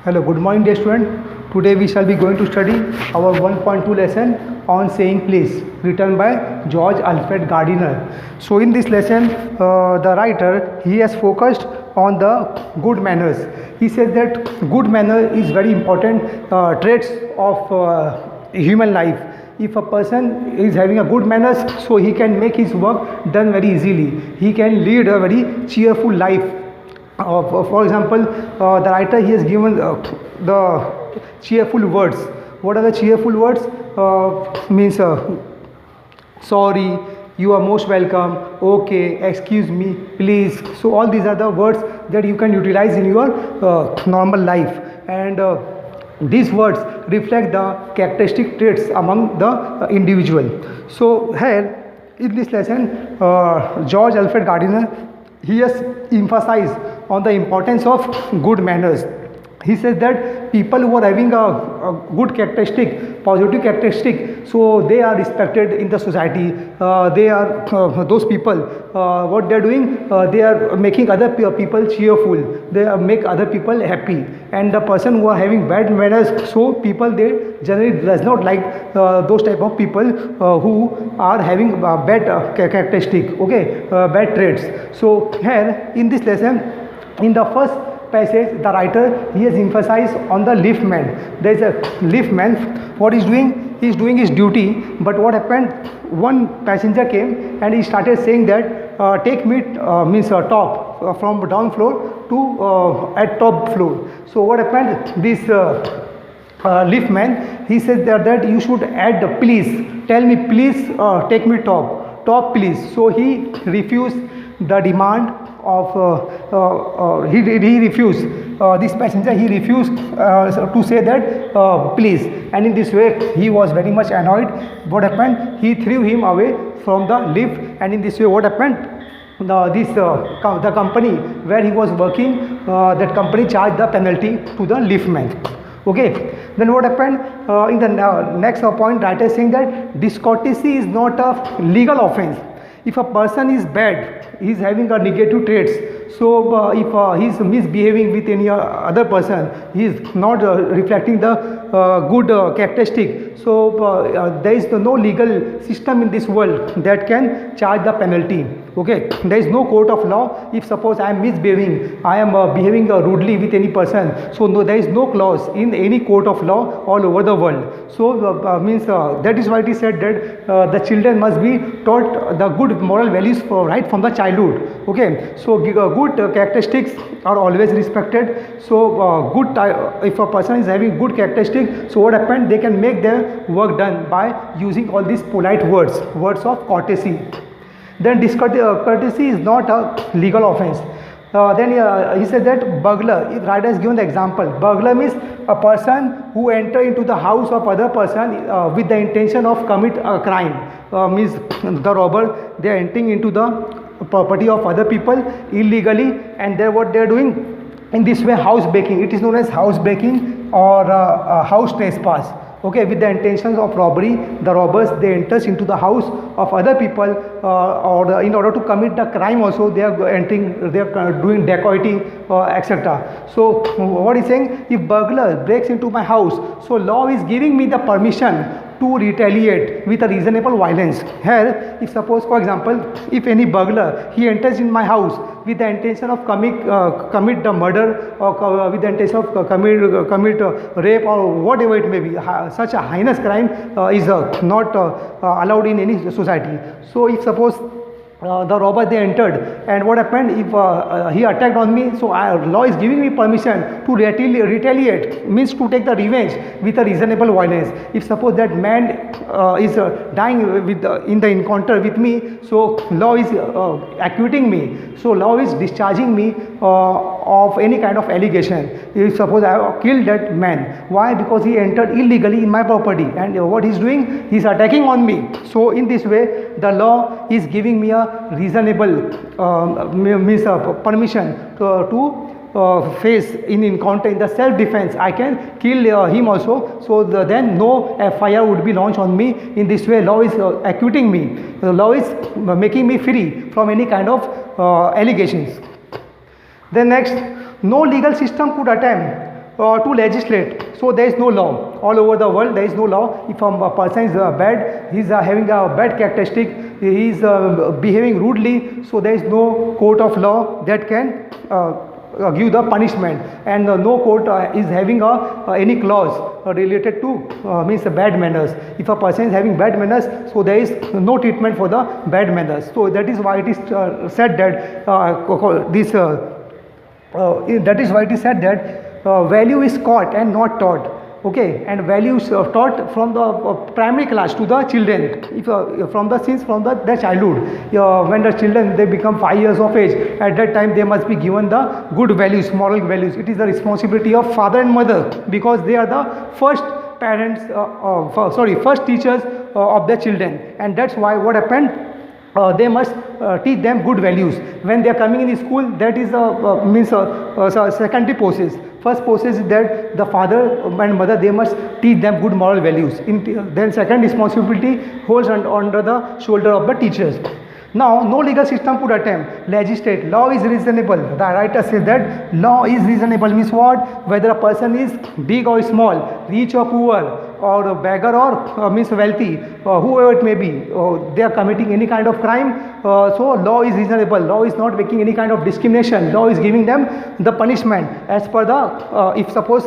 Hello, good morning dear student. Today we shall be going to study our 1.2 lesson on saying please, written by George Alfred Gardiner. So in this lesson, the writer, he has focused on the good manners. He says that good manner is very important traits of human life. If a person is having a good manners, so he can make his work done very easily. He can lead a very cheerful life. For example, the writer, he has given the cheerful words. What are the cheerful words? Means sorry, you are most welcome, okay, excuse me, please. So all these are the words that you can utilize in your normal life, and these words reflect the characteristic traits among the individual. So here in this lesson, George Alfred Gardiner, he has emphasized on the importance of good manners. He says that people who are having a good characteristic, positive characteristic, so they are respected in the society. They are those people. What they are doing, they are making other people cheerful. They make other people happy. And the person who are having bad manners, so people, they generally does not like those type of people who are having bad characteristic. Okay, bad traits. So here in this lesson, in the first passage, the writer, he has emphasized on the liftman. There is a liftman. What he's doing? He's doing his duty. But what happened? One passenger came and he started saying that take me means top from down floor to at top floor. So what happened? This liftman, he said that you should add the please. Tell me please, take me top please. So he refused the demand of he refused this passenger, he refused to say that please, and in this way he was very much annoyed. What happened? He threw him away from the lift, and in this way what happened? The company where he was working, that company charged the penalty to the liftman. Okay, then what happened? In the next point, writer is saying that discourtesy is not a legal offense. If a person is bad, he is having a negative traits. So if he is misbehaving with any other person, he is not reflecting the good characteristic. So there is no legal system in this world that can charge the penalty. Okay, there is no court of law. If suppose I am misbehaving, I am behaving rudely with any person, so no, there is no clause in any court of law all over the world. So means that is why it is said that the children must be taught the good moral values right from the childhood. Okay, so good characteristics are always respected. So if a person is having good characteristics, so what happened? They can make their work done by using all these polite words of courtesy. Then discourtesy is not a legal offense. Then he said that burglar, writer has given the example. Burglar means a person who enter into the house of other person with the intention of commit a crime. Means the robber, they are entering into the property of other people illegally, and then what they are doing? In this way, house breaking. It is known as house breaking or house trespass. Okay, with the intentions of robbery, the robbers, they enters into the house of other people, or in order to commit the crime also, they are entering, they are doing dacoity, etc. So what is saying? If burglar breaks into my house, so law is giving me the permission to retaliate with a reasonable violence. Here, if suppose, for example, if any burglar, he enters in my house with the intention of commit the murder, or with the intention of commit rape, or whatever it may be, such a heinous crime is not allowed in any society. So if suppose the robber, they entered, and what happened? If he attacked on me, so law is giving me permission to retaliate, means to take the revenge with a reasonable violence. If suppose that man is dying with in the encounter with me, so law is acquitting me, so law is discharging me of any kind of allegation. If suppose I have killed that man, why? Because he entered illegally in my property, and what he is doing? He is attacking on me. So in this way, the law is giving me a reasonable permission to face in encounter in the self-defense. I can kill him also. So then no FIR would be launched on me. In this way, law is acquitting me. The law is making me free from any kind of allegations. Then next, no legal system could attempt to legislate. So there is no law. All over the world there is no law. If a person is bad, he is having a bad characteristic, he is behaving rudely, so there is no court of law that can give the punishment, and no court is having any clause related to means bad manners. If a person is having bad manners, so there is no treatment for the bad manners. So that is why it is said that that is why it is said that value is caught and not taught. Okay, and values taught from the primary class to the children, if from their childhood. When the children they become 5 years of age, at that time they must be given the good values, moral values. It is the responsibility of father and mother, because they are the first parents, first teachers of their children, and that's why what happened. They must teach them good values when they are coming in the school. That is secondary process. First process is that the father and mother, they must teach them good moral values. Then second responsibility holds under the shoulder of the teachers. Now, no legal system could attempt legislate. Law is reasonable. The writer says that law is reasonable means what? Whether a person is big or small, rich or poor, or a beggar or means wealthy, whoever it may be, they are committing any kind of crime. So law is reasonable. Law is not making any kind of discrimination. Law is giving them the punishment as per the if suppose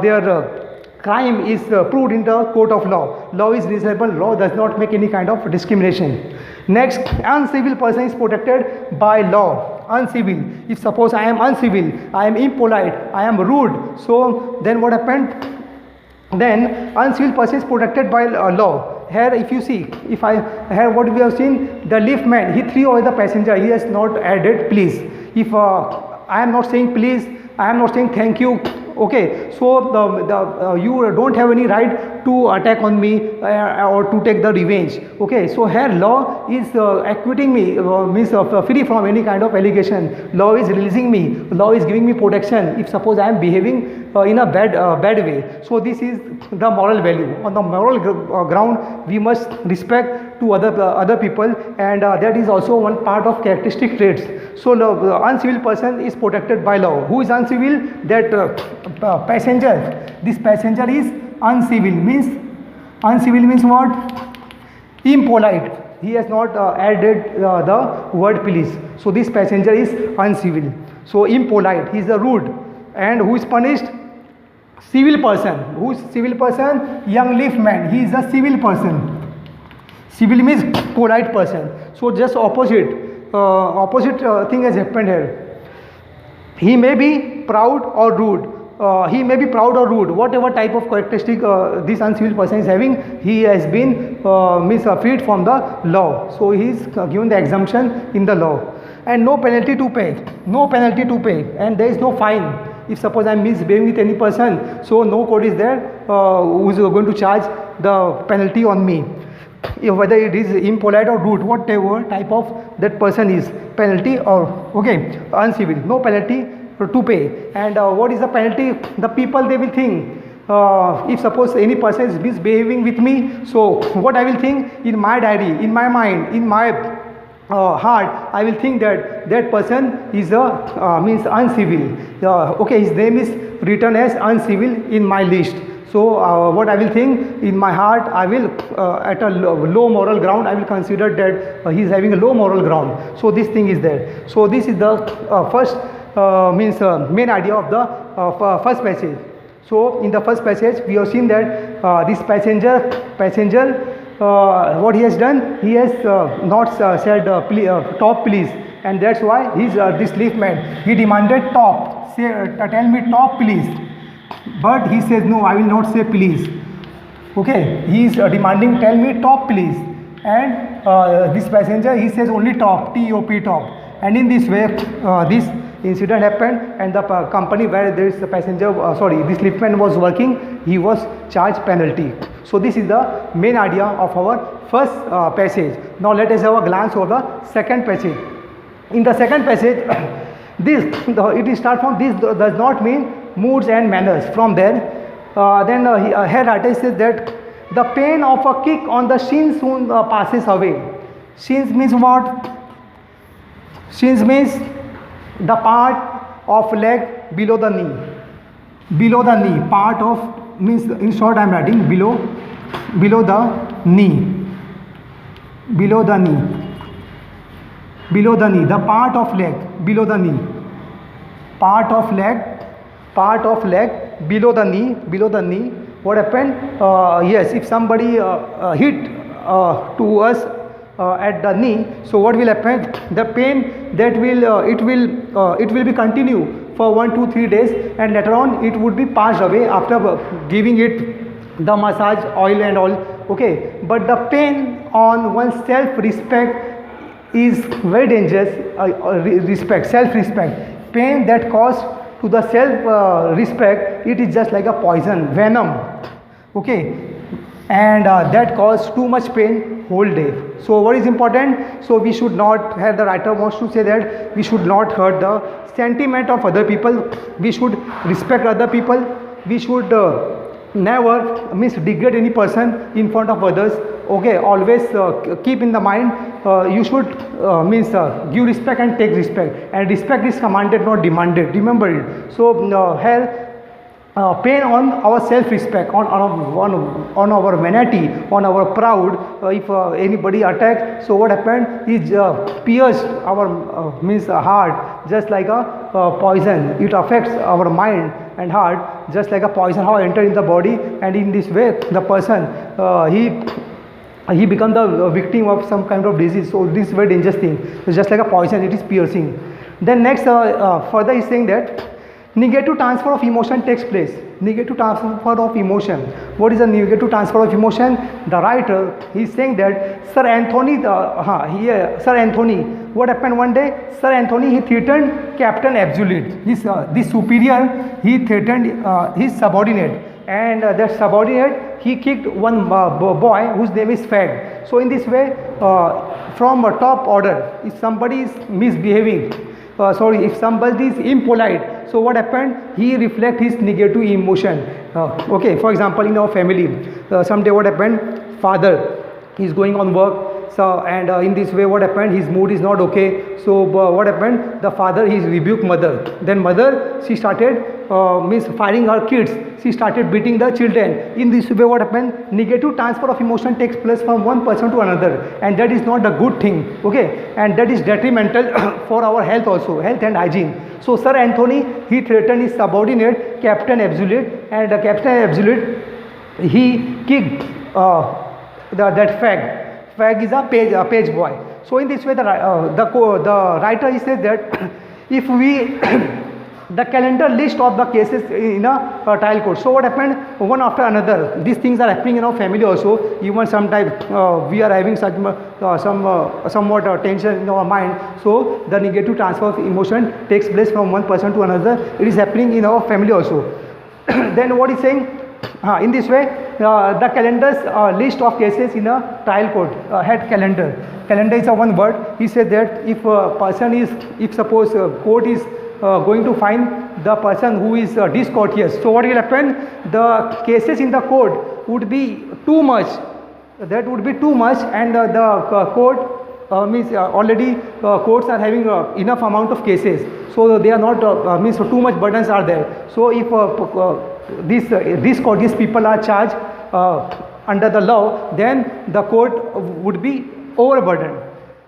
their crime is proved in the court of law. Law is reasonable. Law does not make any kind of discrimination. Next, uncivil person is protected by law. Uncivil. If suppose I am uncivil, I am impolite, I am rude. So then what happened? Then uncivil person is protected by law. Here if you see, here what we have seen, the liftman, he threw away the passenger. He has not added please. If I am not saying please, I am not saying thank you. Okay, so you don't have any right to attack on me or to take the revenge. Okay, so here law is acquitting me, means free from any kind of allegation. Law is releasing me. Law is giving me protection if suppose I am behaving in a bad way. So this is the moral value. On the moral ground, we must respect to other people, and that is also one part of characteristic traits. So the uncivil person is protected by law. Who is uncivil? That passenger. This passenger is uncivil. Uncivil means what? Impolite. He has not added the word please. So this passenger is uncivil. So impolite. He is a rude. And who is punished? Civil person. Who is civil person? Young liftman. He is a civil person. Civil means polite person. So just opposite thing has happened here. He may be proud or rude. He may be proud or rude. Whatever type of characteristic this uncivil person is having, he has been freed from the law. So he is given the exemption in the law. And no penalty to pay. No penalty to pay. And there is no fine. If suppose I am misbehaving with any person, so no court is there who is going to charge the penalty on me. Whether it is impolite or rude, whatever type of that person is, penalty or uncivil, no penalty to pay. And what is the penalty? The people, they will think, if suppose any person is misbehaving with me, so what I will think in my diary, in my mind, in my heart, I will think that that person is means uncivil. His name is written as uncivil in my list. So what I will think in my heart, I will at a low moral ground, I will consider that he is having a low moral ground. So this thing is there. So this is the first main idea of the first passage. So in the first passage, we have seen that this passenger, what he has done, he has not said top please, and that's why he's this liftman. He demanded top. Tell me top please. But he says no, I will not say please. He is demanding tell me top please, and this passenger, he says only top, T-O-P, top. And in this way this incident happened, and the company where this passenger this liftman was working, he was charged penalty. So this is the main idea of our first passage. Now let us have a glance over the second passage. In the second passage, it starts from this does not mean moods and manners. From there, here writer says that the pain of a kick on the shin soon passes away. Shins means what? Shins means the part of leg below the knee. below the knee, part of, means in short I am writing below the knee, below the knee, below the knee, the part of leg below the knee, part of leg below the knee. What happened? Yes, if somebody hit to us at the knee, so what will happen? The pain that will it will be continue for 1 to 3 days, and later on it would be passed away after giving it the massage oil and all. Okay, but the pain on one's self respect is very dangerous. Self respect, pain that caused to the self respect, it is just like a poison, venom. Okay, and that causes too much pain whole day. So what is important? So we should not have, the writer wants to say that we should not hurt the sentiment of other people. We should respect other people. We should never degrade any person in front of others. Okay, always keep in the mind, you should give respect and take respect, and respect is commanded, not demanded. Remember it. So here pain on our self-respect, on our vanity, on our proud. If anybody attacked, so what happened is pierced our heart, just like a poison. It affects our mind and heart just like a poison, how enter in the body, and in this way the person he become the victim of some kind of disease. So this is very dangerous thing. It's just like a poison, it is piercing. Then next further is saying that negative transfer of emotion takes place. Negative transfer of emotion. What is a negative transfer of emotion? The writer is saying that Sir Anthony, Sir Anthony, what happened one day? Sir Anthony, he threatened Captain Absolute. This superior, he threatened his subordinate, and that subordinate, he kicked one boy whose name is Fag. So in this way, from a top order, if somebody is misbehaving, if somebody is impolite, so what happened? He reflect his negative emotion. Okay, for example, in our family, someday what happened? Father is going on work. So and in this way, what happened? His mood is not okay. So what happened? The father, he rebuked mother. Then mother, she started firing her kids. She started beating the children. In this way, what happened? Negative transfer of emotion takes place from one person to another, and that is not a good thing. Okay, and that is detrimental for our health also, health and hygiene. So Sir Anthony, he threatened his subordinate Captain Absolute, and Captain Absolute, he kicked that Fag. Fag is a page boy. So in this way, the writer, he says that if we the calendar list of the cases in a trial court. So what happened? One after another, these things are happening in our family also. Even sometimes we are having such somewhat tension in our mind. So the negative transfer of emotion takes place from one person to another. It is happening in our family also. Then what is saying? In this way, the calendar's list of cases in a trial court had calendar. Calendar is a one word. He said that if a person is, if suppose court is going to find the person who is discourteous, so what will happen? The cases in the court would be too much. That would be too much, and the court already courts are having enough amount of cases, so they are not too much burdens are there. So if these courteous people are charged under the law, then the court would be overburdened.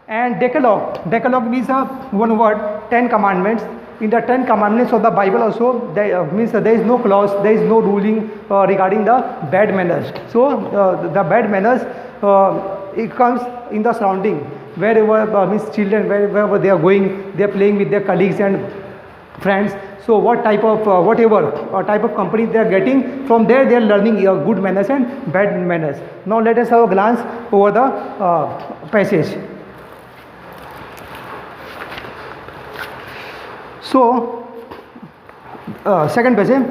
And Decalogue means one word, 10 commandments. In the 10 commandments of the Bible also, there is no clause, there is no ruling regarding the bad manners. So the bad manners, it comes in the surrounding, wherever children, wherever they are going, they are playing with their colleagues and friends. So what type of whatever type of company they are getting, from there they are learning good manners and bad manners. Now let us have a glance over the passage. So second passage.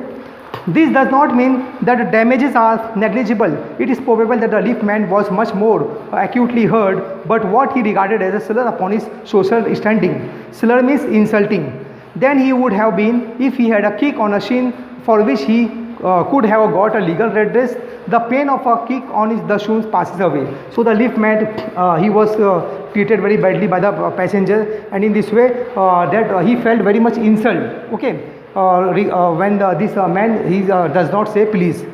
This does not mean that the damages are negligible. It is probable that the leaf man was much more acutely hurt, but what he regarded as a slur upon his social standing. Slur means insulting. Than he would have been if he had a kick on a shin for which he could have got a legal redress. The pain of a kick on the shoes passes away. So the liftman, he was treated very badly by the passenger, and in this way that he felt very much insult. Okay, when this man he does not say please.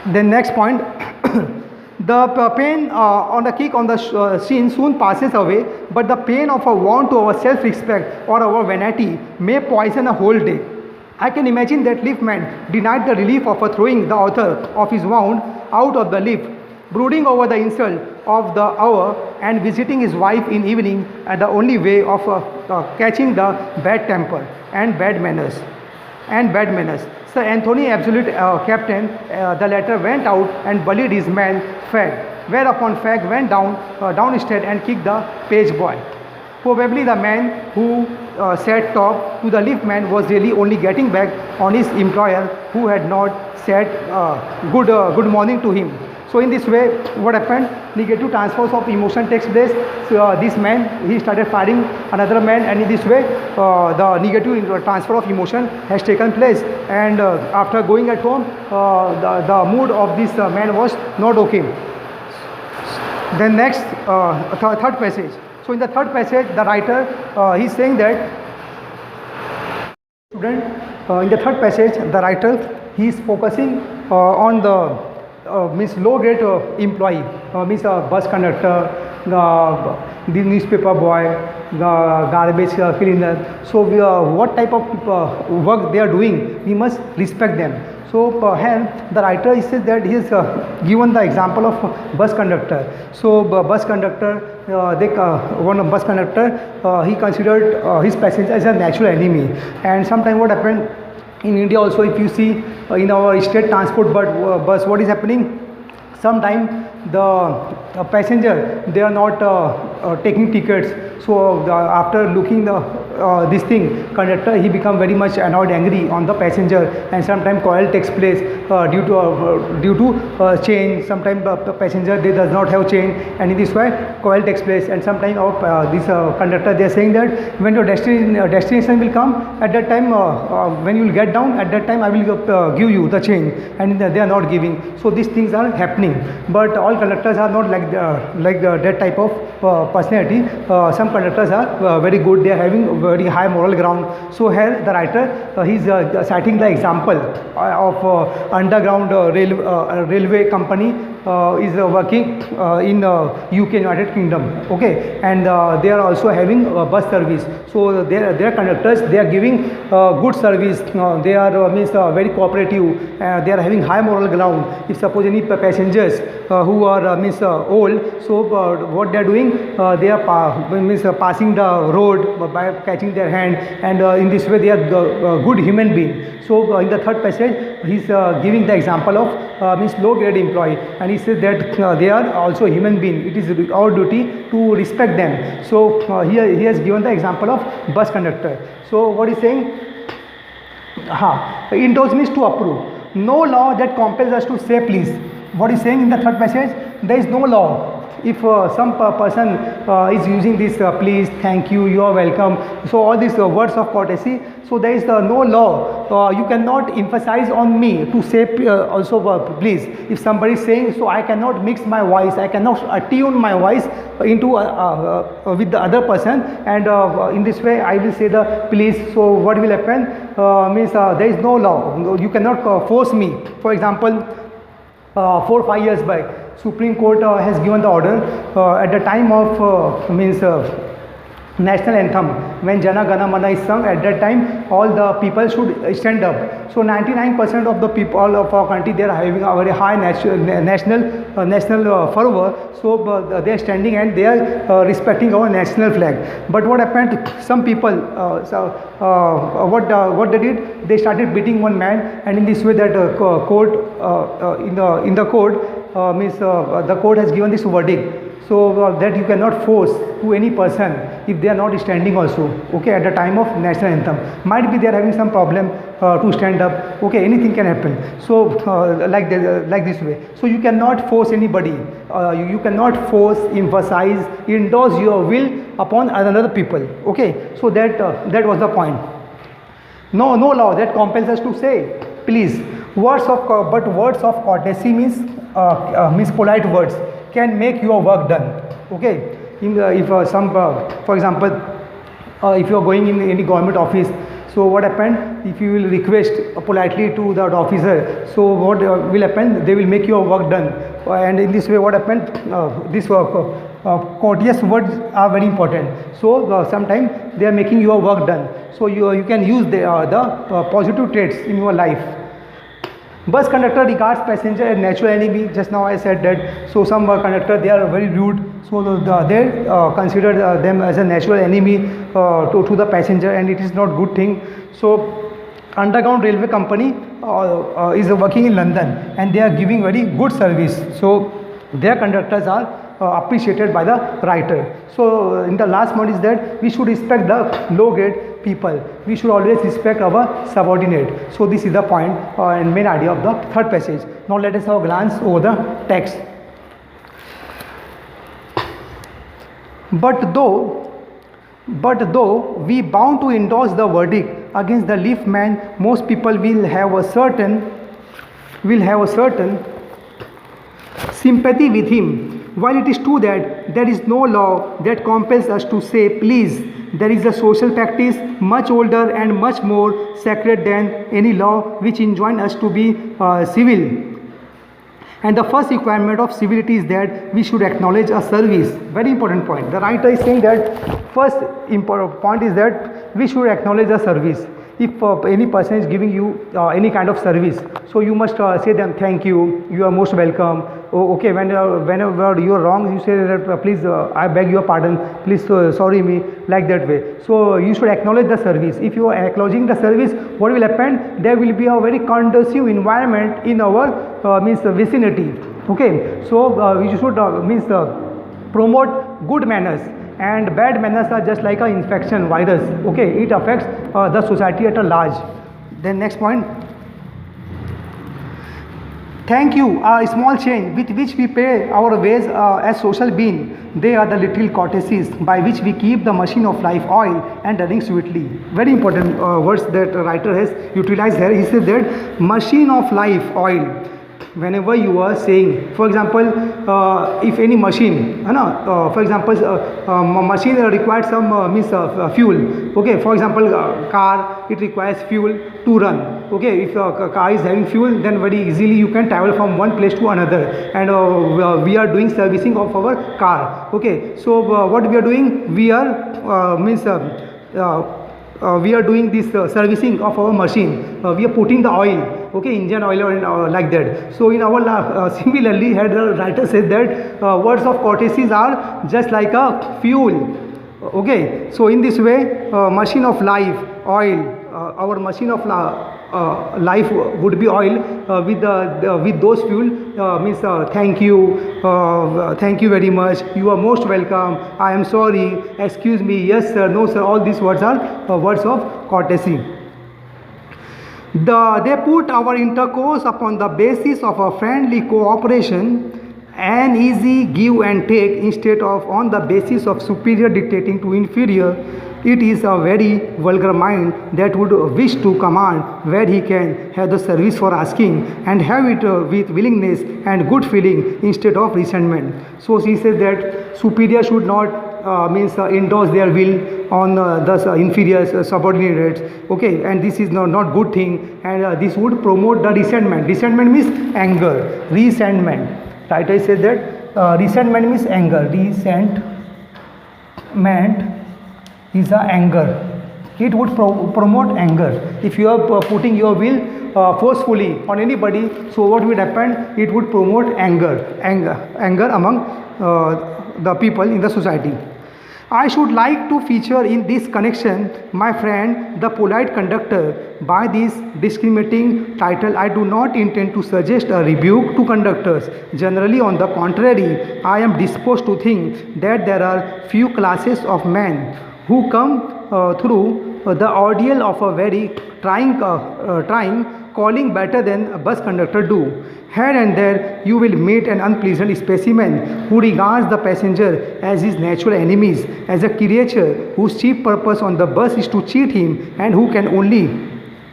Then next point, the pain on the kick on the shin soon passes away, but the pain of a wound to our self-respect or our vanity may poison a whole day. I can imagine that liftman denied the relief of throwing the author of his wound out of the lift, brooding over the insult of the hour and visiting his wife in evening as the only way of catching the bad temper and bad manners. Sir Anthony, absolute captain, the latter went out and bullied his man Fag, whereupon Fag went downstairs and kicked the page boy. Probably the man who said top to the liftman was really only getting back on his employer who had not said good morning to him. So in this way, what happened? Negative transfers of emotion takes place. So this man, he started firing another man, and in this way, the negative transfer of emotion has taken place. And after going at home, the mood of this man was not okay. Then next, third passage. So in the third passage, the writer he's saying that student. In the third passage, the writer he is focusing on the means low grade employee, means bus conductor, the newspaper boy, the garbage cleaner. So what type of work they are doing, we must respect them. So hence the writer says that he has given the example of bus conductor. So bus conductor, one bus conductor, he considered his passenger as a natural enemy. And sometimes what happened in India also, if you see in our state transport bus, what is happening? Sometimes the passenger, they are not taking tickets. So after looking this thing, conductor, he become very much annoyed, angry on the passenger, and sometimes quarrel takes place due to change. Sometimes the passenger, they does not have change, and in this way quarrel takes place. And sometimes this conductor, they are saying that when your destination will come, at that time when you will get down, at that time I will give you the change, and they are not giving. So these things are happening, but all conductors are not like that type of personality. Some conductors are very good, they are having very high moral ground. So here the writer he is citing the example of underground railway company is working in UK, United Kingdom, okay, and they are also having bus service. So their conductors, they are giving good service, they are means very cooperative, they are having high moral ground. If suppose any passengers who are means old, so what they are doing, they are means passing the road by catching their hand, and in this way they are good human being. So in the third passage, he is giving the example of means low grade employee, and he says that they are also human being. It is our duty to respect them. So here he has given the example of bus conductor. So what is saying? Endorse means to approve. No law that compels us to say please. What is saying in the third passage? There is no law. If some person is using this please, thank you, you are welcome, so all these words of courtesy, so there is no law. You cannot emphasize on me to say also please. If somebody is saying, so I cannot mix my voice, I cannot attune my voice into with the other person, and in this way I will say the please. So what will happen? Means there is no law. You cannot force me. For example, 4 or 5 years back, Supreme Court has given the order at the time of means national anthem, when Jana Gana Mana is sung, at that time all the people should stand up. So 99% of the people of our country, they are having a very high national fervor. So they are standing and they are respecting our national flag. But what happened? Some people, what they did? They started beating one man, and in this way that court in the court means the court has given this verdict. So that you cannot force to any person if they are not standing also, okay, at the time of national anthem. Might be they are having some problem to stand up, okay, anything can happen. So like this way. So you cannot force anybody, you cannot force, emphasize, endorse your will upon another people, okay. So that was the point. No law that compels us to say please. Words of courtesy means polite words can make your work done, okay. If some for example, if you are going in any government office, So what happened, if you will request politely to the officer, so what will happen, they will make your work done. And in this way what happened, this courteous words are very important. So sometimes they are making your work done, so you can use the positive traits in your life. Bus conductor regards passenger as natural enemy. Just now I said that. So some conductor, they are very rude, so they consider them as a natural enemy to the passenger, and it is not good thing. So Underground Railway Company is working in London, and they are giving very good service. So their conductors are appreciated by the writer. So in the last point is that we should respect the low grade people. We should always respect our subordinate. So this is the point and main idea of the third passage. Now let us have a glance over the text. But though we bound to endorse the verdict against the liftman, most people will have a certain sympathy with him. While it is true that there is no law that compels us to say please, there is a social practice much older and much more sacred than any law which enjoins us to be civil. And the first requirement of civility is that we should acknowledge a service. Very important point. The writer is saying that first important point is that we should acknowledge a service. If any person is giving you any kind of service, so you must say them thank you, you are most welcome. Okay, whenever you are wrong, you say that please I beg your pardon, please sorry me, like that way. So you should acknowledge the service. If you are acknowledging the service, what will happen? There will be a very conducive environment in our vicinity. Okay, so we should promote good manners. And bad manners are just like an infection virus. Okay, it affects the society at a large. Then next point. Thank you, a small change with which we pay our ways as social being. They are the little courtesies by which we keep the machine of life oil and running sweetly. Very important words that writer has utilized here. He says that machine of life oil. Whenever you are saying, for example, if any machine, for example, machine requires some fuel. Okay, for example, car, it requires fuel to run. Okay, if a car is having fuel, then very easily you can travel from one place to another. And we are doing servicing of our car. Okay, so what we are doing, we are we are doing this servicing of our machine. We are putting the oil, okay, engine oil and like that. So in our similarly, had the writer said that words of courtesies are just like a fuel. Okay, so in this way, machine of life oil, our machine of life would be oil with those fuel means thank you very much, you are most welcome, I am sorry, excuse me, yes sir, no sir. All these words are words of courtesy. They put our intercourse upon the basis of a friendly cooperation, an easy give and take, instead of on the basis of superior dictating to inferior. It is a very vulgar mind that would wish to command where he can have the service for asking, and have it with willingness and good feeling instead of resentment. So he says that superior should not endorse their will on the inferior subordinates. Okay, and this is not good thing, and this would promote the resentment. Resentment means anger. Resentment. Writer says that resentment means anger. Resentment is a anger. It would promote anger. If you are putting your will forcefully on anybody, so what would happen? It would promote anger among the people in the society. I should like to feature in this connection my friend the polite conductor. By this discriminating title, I do not intend to suggest a rebuke to conductors. Generally, on the contrary, I am disposed to think that there are few classes of men who come through the ordeal of a very trying calling better than a bus conductor do. Here and there you will meet an unpleasant specimen who regards the passenger as his natural enemies, as a creature whose chief purpose on the bus is to cheat him, and who can only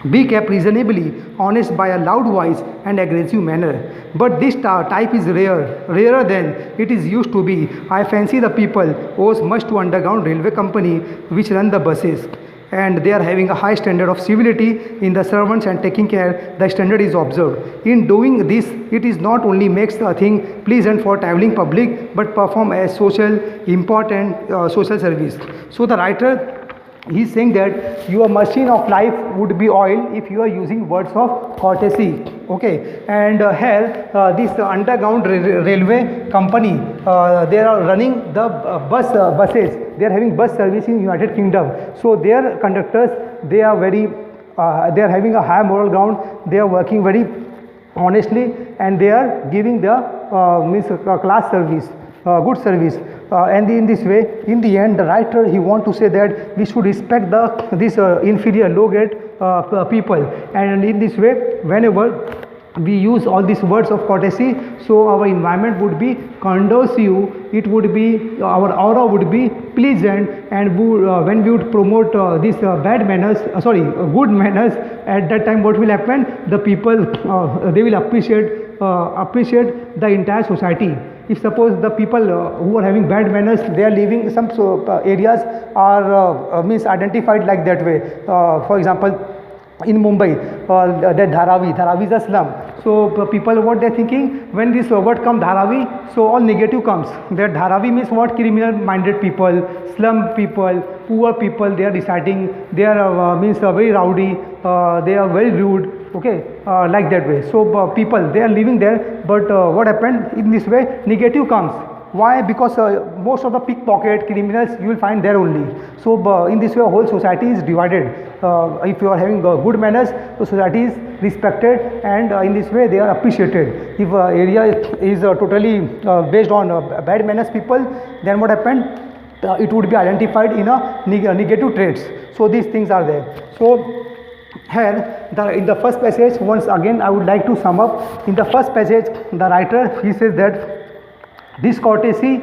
be kept reasonably honest by a loud voice and aggressive manner. But this type is rarer than it is used to be. I fancy the people owes much to Underground Railway Company which run the buses, and they are having a high standard of civility in the servants and taking care the standard is observed. In doing this, it is not only makes the thing pleasant for traveling public but perform as social important social service. So the writer, he is saying that your machine of life would be oil if you are using words of courtesy. Okay, and here this underground railway company, they are running the buses. They are having bus service in United Kingdom. So their conductors, they are very they are having a high moral ground. They are working very honestly, and they are giving the class service, good service. And in this way, in the end, the writer, he want to say that we should respect this inferior, low grade people, and in this way, whenever we use all these words of courtesy, so our environment would be conducive, it would be, our aura would be pleasant, and when we would promote these bad manners, good manners, at that time what will happen? The people, they will appreciate the entire society. If suppose the people who are having bad manners, they are living some areas are misidentified like that way. For example, in Mumbai, the Dharavi is a slum. So people, what they are thinking, when this word comes Dharavi, so all negative comes. That Dharavi means what? Criminal minded people, slum people, poor people, they are residing, they are very rowdy, they are very rude. Okay, like that way. So people, they are living there, but what happened? In this way, negative comes. Why? Because most of the pickpocket criminals you will find there only. So in this way, whole society is divided. If you are having good manners, the society is respected, and in this way they are appreciated. If area is totally based on bad manners people, then what happened? It would be identified in a negative traits. So these things are there. So here, in the first passage, once again I would like to sum up. In the first passage, the writer, he says that discourtesy,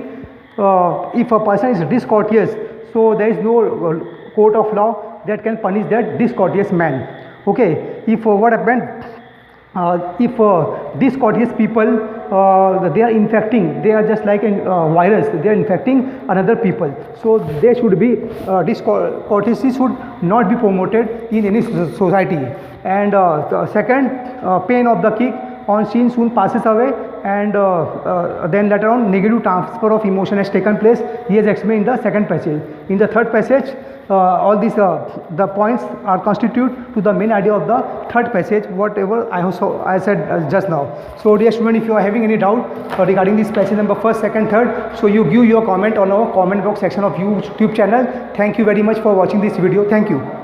if a person is discourteous, so there is no court of law that can punish that discourteous man. Okay, if what happened, if discourteous people, they are infecting, they are just like a virus, they are infecting another people. So they should be, discourtesy should not be promoted in any society. And the second, pain of the kick on scene soon passes away, and then later on negative transfer of emotion has taken place. He has explained in the second passage. In the third passage, all these the points are constitute to the main idea of the third passage, whatever I said just now. So dear student, if you are having any doubt regarding this passage number first, second, third, so you give your comment on our comment box section of YouTube channel. Thank you very much for watching this video. Thank you.